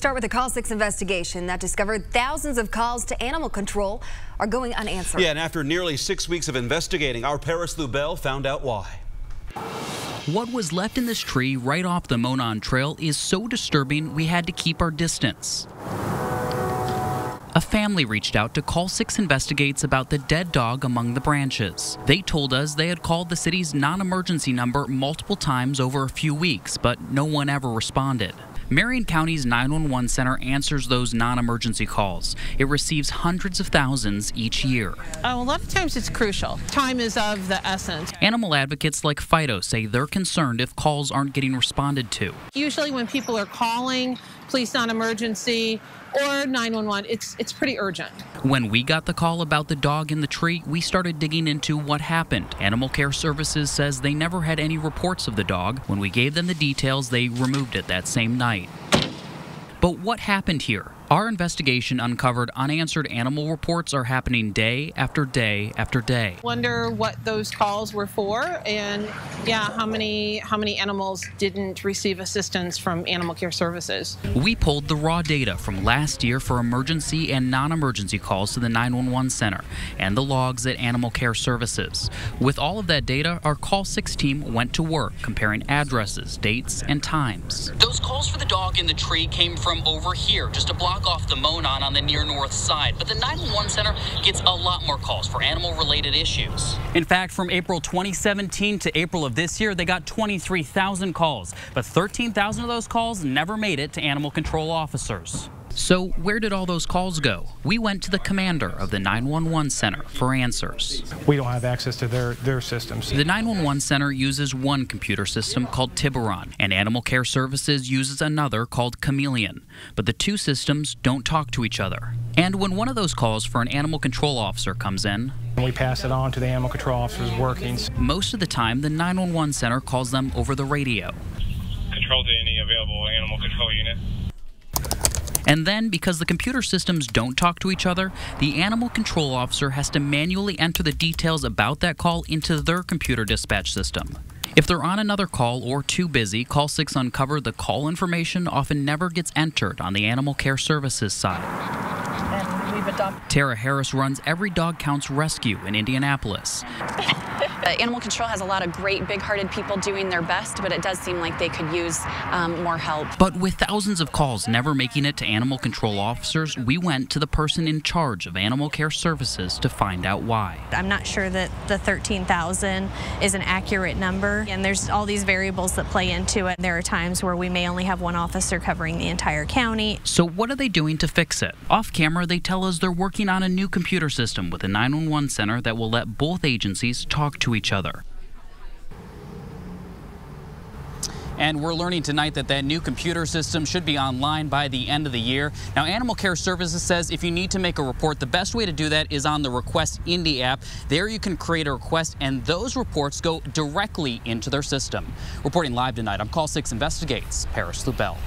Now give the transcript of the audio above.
start with a Call 6 investigation that discovered thousands of calls to animal control are going unanswered. Yeah, and after nearly 6 weeks of investigating, our Paris Lubell found out why. What was left in this tree right off the Monon Trail is so disturbing we had to keep our distance. A family reached out to Call 6 Investigates about the dead dog among the branches. They told us they had called the city's non-emergency number multiple times over a few weeks, but no one ever responded. Marion County's 911 center answers those non-emergency calls. It receives hundreds of thousands each year. A lot of times it's crucial. Time is of the essence. Animal advocates like Fido say they're concerned if calls aren't getting responded to. Usually when people are calling police non-emergency or 911, it's pretty urgent. When we got the call about the dog in the tree, we started digging into what happened. Animal Care Services says they never had any reports of the dog. When we gave them the details, they removed it that same night. But what happened here? Our investigation uncovered unanswered animal reports are happening day after day after day. Wonder what those calls were for, and yeah, how many animals didn't receive assistance from Animal Care Services. We pulled the raw data from last year for emergency and non-emergency calls to the 911 center and the logs at Animal Care Services. With all of that data, our Call 6 team went to work comparing addresses, dates, and times. Those calls for the dog in the tree came from over here, just a block off the Monon on the near north side, but the 911 center gets a lot more calls for animal-related issues. In fact, from April 2017 to April of this year, they got 23,000 calls, but 13,000 of those calls never made it to animal control officers. So where did all those calls go? We went to the commander of the 911 center for answers. We don't have access to their systems. The 911 center uses one computer system called Tiburon, and Animal Care Services uses another called Chameleon. But the two systems don't talk to each other. And when one of those calls for an animal control officer comes in, we pass it on to the animal control officer's workings. Most of the time, the 911 center calls them over the radio. Control to any available animal control unit. And then, because the computer systems don't talk to each other, the animal control officer has to manually enter the details about that call into their computer dispatch system. If they're on another call or too busy, Call 6 Uncover the call information often never gets entered on the Animal Care Services side. Tara Harris runs Every Dog Counts Rescue in Indianapolis. Animal control has a lot of great, big-hearted people doing their best, but it does seem like they could use more help. But with thousands of calls never making it to animal control officers, we went to the person in charge of Animal Care Services to find out why. I'm not sure that the 13,000 is an accurate number, and there's all these variables that play into it. There are times where we may only have one officer covering the entire county. So what are they doing to fix it? Off camera, they tell us they're working on a new computer system with a 911 center that will let both agencies talk to each other. And we're learning tonight that that new computer system should be online by the end of the year. Now, Animal Care Services says if you need to make a report, the best way to do that is on the Request Indy app. There you can create a request, and those reports go directly into their system. Reporting live tonight, I'm Call 6 Investigates, Paris Lubell.